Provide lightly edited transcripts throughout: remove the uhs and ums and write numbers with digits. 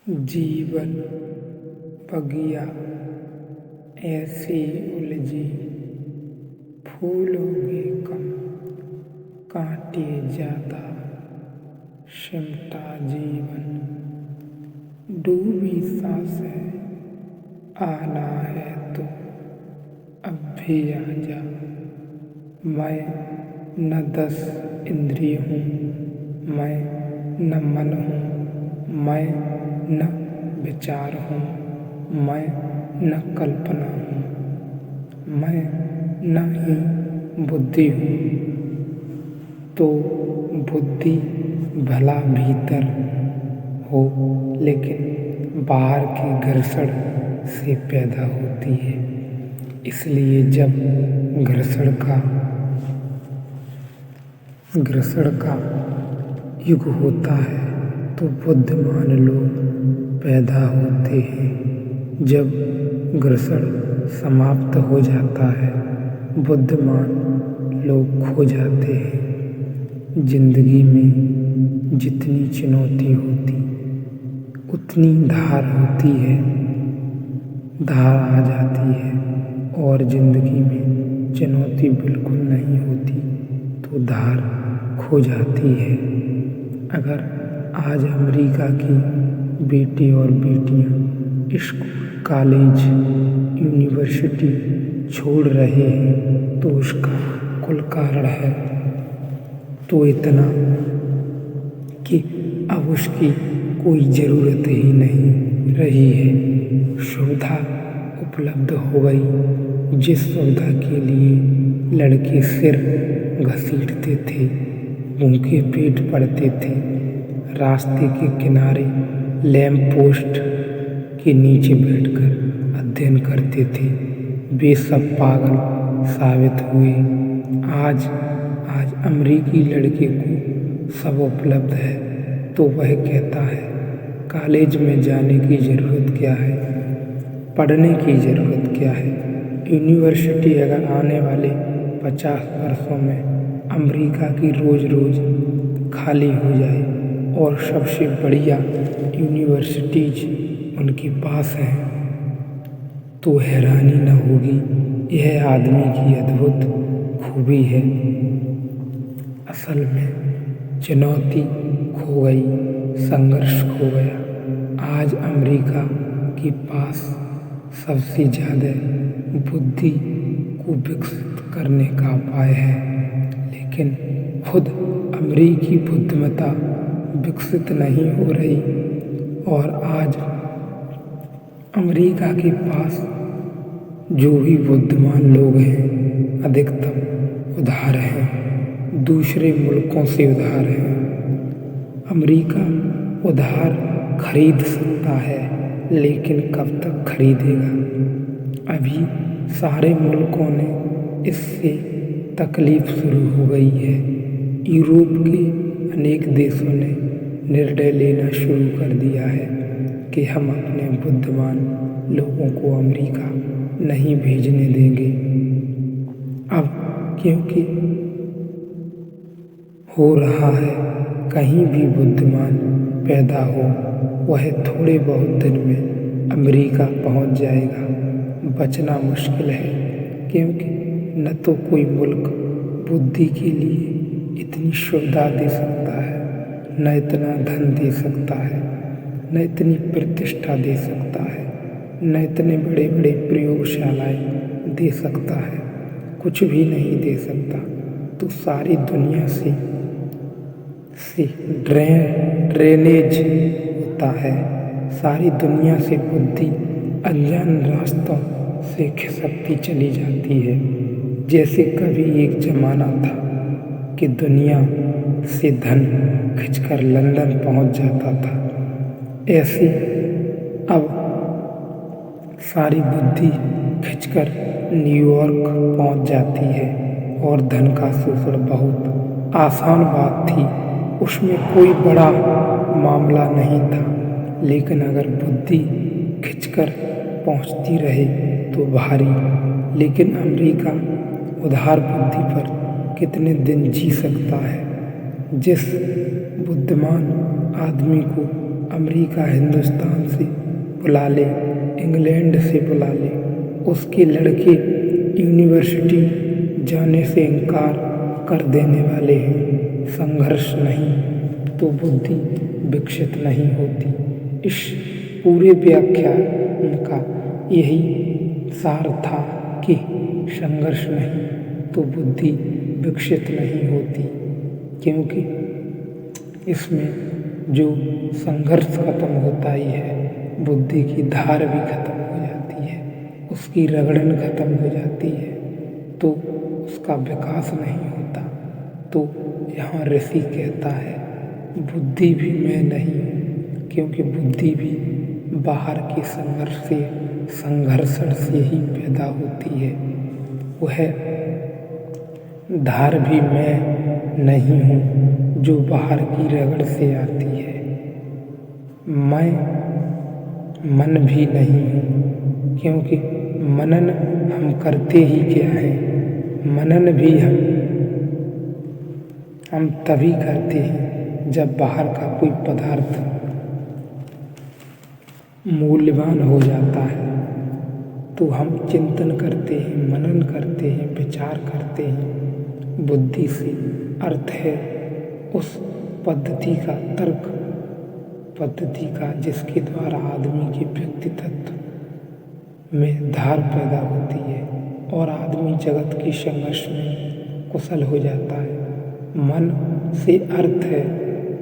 जीवन बगिया ऐसी उलझी, फूलोगे कम कांटे ज्यादा, सिमटा जीवन डूबी सांसें, आना है तो अब भी आजा। मैं न 10 इंद्रिय हूँ, मैं न मन हूँ, मैं न विचार हूँ, मैं न कल्पना हूँ, मैं न ही बुद्धि हूँ। तो बुद्धि भला भीतर हो, लेकिन बाहर की घर्षण से पैदा होती है। इसलिए जब घर्षण का युग होता है तो बुद्धिमान लोग पैदा होते हैं। जब घर्षण समाप्त हो जाता है, बुद्धिमान लोग खो जाते हैं। जिंदगी में जितनी चुनौती होती उतनी धार होती है। धार आ जाती है और जिंदगी में चुनौती बिल्कुल नहीं होती तो धार खो जाती है। अगर आज अमेरिका की बेटे और बेटियां स्कूल, कॉलेज, यूनिवर्सिटी छोड़ रहे हैं तो उसका कुल कारण है तो इतना कि अब उसकी कोई ज़रूरत ही नहीं रही है। सुविधा उपलब्ध हो गई। जिस सुविधा के लिए लड़के सिर घसीटते थे, भूखे पेट पड़ते थे, रास्ते के किनारे लैंप पोस्ट के नीचे बैठकर अध्ययन करते थे, वे सब पागल साबित हुए। आज अमेरिकी लड़के को सब उपलब्ध है तो वह कहता है कॉलेज में जाने की ज़रूरत क्या है, पढ़ने की ज़रूरत क्या है। यूनिवर्सिटी अगर आने वाले 50 वर्षों में अमेरिका की रोज़ खाली हो जाए और सबसे बढ़िया यूनिवर्सिटीज उनके पास हैं तो हैरानी न होगी। यह आदमी की अद्भुत खूबी है। असल में चुनौती खो गई, संघर्ष खो गया। आज अमेरिका के पास सबसे ज़्यादा बुद्धि को विकसित करने का उपाय है, लेकिन खुद अमेरिकी बुद्धिमत्ता विकसित नहीं हो रही। और आज अमेरिका के पास जो भी बुद्धिमान लोग हैं अधिकतम उधार हैं, दूसरे मुल्कों से उधार हैं। अमेरिका उधार खरीद सकता है, लेकिन कब तक खरीदेगा। अभी सारे मुल्कों ने इससे तकलीफ शुरू हो गई है। यूरोप के अनेक देशों ने निर्णय लेना शुरू कर दिया है कि हम अपने बुद्धिमान लोगों को अमेरिका नहीं भेजने देंगे। अब क्योंकि हो रहा है, कहीं भी बुद्धिमान पैदा हो वह थोड़े बहुत दिन में अमेरिका पहुंच जाएगा। बचना मुश्किल है, क्योंकि न तो कोई मुल्क बुद्धि के लिए इतनी सुविधा दे सकता है, न इतना धन दे सकता है, न इतनी प्रतिष्ठा दे सकता है, न इतने बड़े बड़े प्रयोगशालाएं दे सकता है। कुछ भी नहीं दे सकता। तो सारी दुनिया से ड्रेनेज होता है। सारी दुनिया से बुद्धि अनजान रास्तों से खिसकती चली जाती है। जैसे कभी एक जमाना था कि दुनिया से धन खिंचकर लंदन पहुंच जाता था, ऐसे अब सारी बुद्धि खिंचकर न्यूयॉर्क पहुंच जाती है। और धन का शोषण बहुत आसान बात थी, उसमें कोई बड़ा मामला नहीं था। लेकिन अगर बुद्धि खिंचकर पहुंचती रहे तो भारी। लेकिन अमेरिका उधार बुद्धि पर कितने दिन जी सकता है। जिस बुद्धिमान आदमी को अमेरिका हिंदुस्तान से बुला ले, इंग्लैंड से बुला ले, उसके लड़के यूनिवर्सिटी जाने से इनकार कर देने वाले हैं। संघर्ष नहीं तो बुद्धि विकसित नहीं होती। इस पूरे व्याख्यान का यही सार था कि संघर्ष नहीं तो बुद्धि विकसित नहीं होती, क्योंकि इसमें जो संघर्ष खत्म होता ही है, बुद्धि की धार भी खत्म हो जाती है, उसकी रगड़न खत्म हो जाती है, तो उसका विकास नहीं होता। तो यहाँ ऋषि कहता है बुद्धि भी मैं नहीं हूँ, क्योंकि बुद्धि भी बाहर के संघर्षण से ही पैदा होती है। वह धार भी मैं नहीं हूँ जो बाहर की रगड़ से आती है। मैं मन भी नहीं हूँ, क्योंकि मनन हम करते ही क्या है, मनन भी हम तभी करते हैं जब बाहर का कोई पदार्थ मूल्यवान हो जाता है, तो हम चिंतन करते हैं, मनन करते हैं, विचार करते हैं। बुद्धि से अर्थ है उस पद्धति का, तर्क पद्धति का, जिसके द्वारा आदमी के व्यक्तित्व में धार पैदा होती है और आदमी जगत की संघर्ष में कुशल हो जाता है। मन से अर्थ है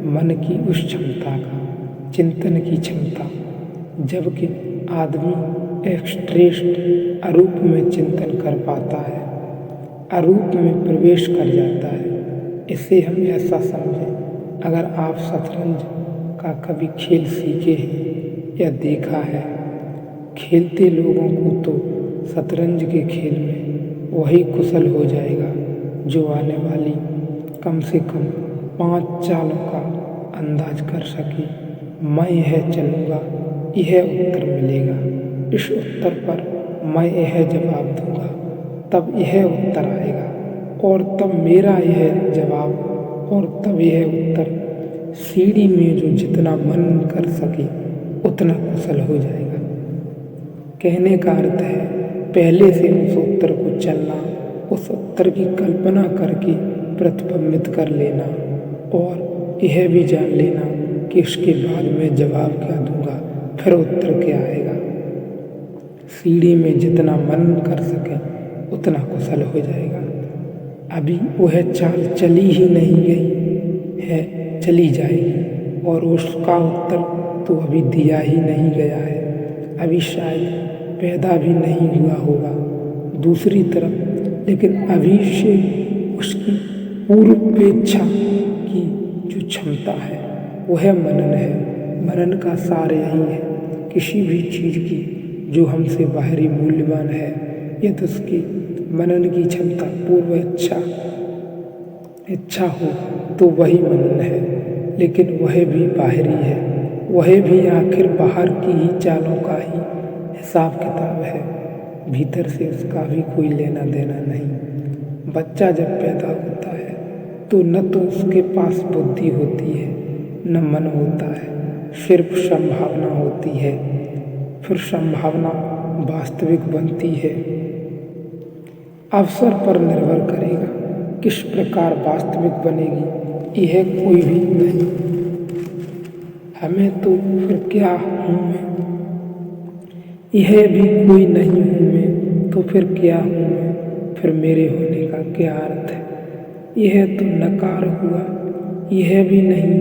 मन की उस क्षमता का, चिंतन की क्षमता, जबकि आदमी एक्सट्रेस्ट अरूप में चिंतन कर पाता है, अरूप में प्रवेश कर जाता है। इसे हम ऐसा समझें, अगर आप शतरंज का कभी खेल सीखे हैं या देखा है, खेलते लोगों को तो शतरंज के खेल में वही कुशल हो जाएगा जो आने वाली कम से कम 5 चालों का अंदाज कर सके। मैं यह चलूँगा, यह उत्तर मिलेगा, इस उत्तर पर मैं यह जवाब दूंगा, तब यह उत्तर आएगा, और तब मेरा यह जवाब, और तब यह उत्तर। सीढ़ी में जो जितना मनन कर सके उतना कुशल हो जाएगा। कहने का अर्थ है पहले से उस उत्तर को चलना, उस उत्तर की कल्पना करके प्रतिबिंबित कर लेना, और यह भी जान लेना कि इसके बाद मैं जवाब क्या दूंगा, फिर उत्तर क्या आएगा। सीढ़ी में जितना मनन कर सके उतना कुशल हो जाएगा। अभी वह चाल चली ही नहीं गई है, चली जाएगी, और उसका उत्तर तो अभी दिया ही नहीं गया है, अभी शायद पैदा भी नहीं हुआ होगा दूसरी तरफ। लेकिन अभी से उसकी पूर्वापेक्षा की जो क्षमता है वह मनन है। मनन का सार यही है, किसी भी चीज़ की जो हमसे बाहरी मूल्यवान है, यदि उसकी मनन की क्षमता पूर्व इच्छा हो तो वही मनन है, लेकिन वह भी बाहरी है, वह भी आखिर बाहर की ही चालों का ही हिसाब किताब है, भीतर से उसका भी कोई लेना देना नहीं। बच्चा जब पैदा होता है तो न तो उसके पास बुद्धि होती है न मन होता है, सिर्फ संभावना होती है। फिर संभावना वास्तविक बनती है। अवसर पर निर्भर करेगा किस प्रकार वास्तविक बनेगी, यह कोई भी नहीं। हमें तो फिर क्या हूँ मैं, यह भी कोई नहीं हूँ मैं, तो फिर क्या हूँ मैं, फिर मेरे होने का क्या अर्थ है। यह तो नकार हुआ, यह भी नहीं,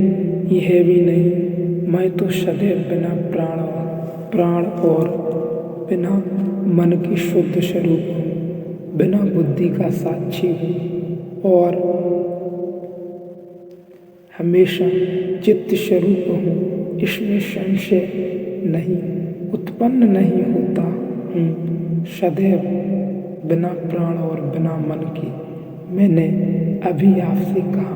यह भी नहीं। मैं तो सदैव बिना प्राण और बिना मन की शुद्ध स्वरूप हूँ, बिना बुद्धि का साक्षी हूँ, और हमेशा चित्त स्वरूप हूँ। इसमें संशय नहीं, उत्पन्न नहीं होता हूँ, सदैव बिना प्राण और बिना मन के। मैंने अभी आपसे कहा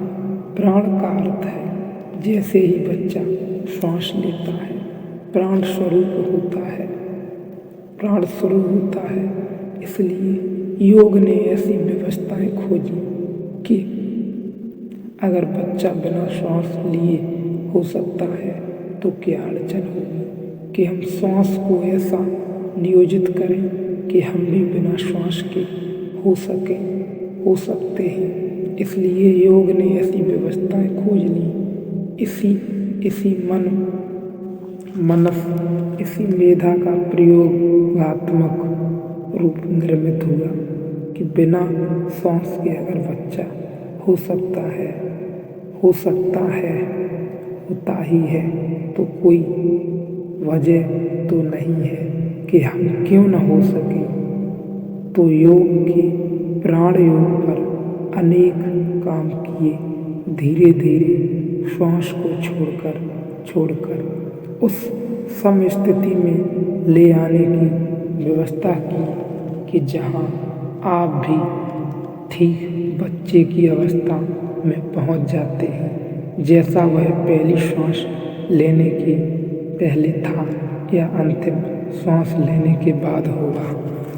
प्राण का अर्थ है जैसे ही बच्चा श्वास लेता है प्राण स्वरूप होता है, प्राण स्वरूप होता है। इसलिए योग ने ऐसी व्यवस्थाएं खोजी कि अगर बच्चा बिना श्वास लिए हो सकता है, तो क्या अड़चन होगी कि हम श्वास को ऐसा नियोजित करें कि हम भी बिना श्वास के हो सकते हैं। इसलिए योग ने ऐसी व्यवस्थाएं खोज ली, इसी इसी मेधा का प्रयोगात्मक रूप निर्मित हुआ कि बिना सांस के अगर बच्चा हो सकता है, होता ही है, तो कोई वजह तो नहीं है कि हम क्यों न हो सके। तो योग के प्राण योग पर अनेक काम किए, धीरे धीरे श्वास को छोड़कर उस समस्थिति में ले आने की व्यवस्था की कि जहाँ आप भी ठीक बच्चे की अवस्था में पहुँच जाते हैं, जैसा वह पहली श्वास लेने के पहले था या अंतिम श्वास लेने के बाद होगा।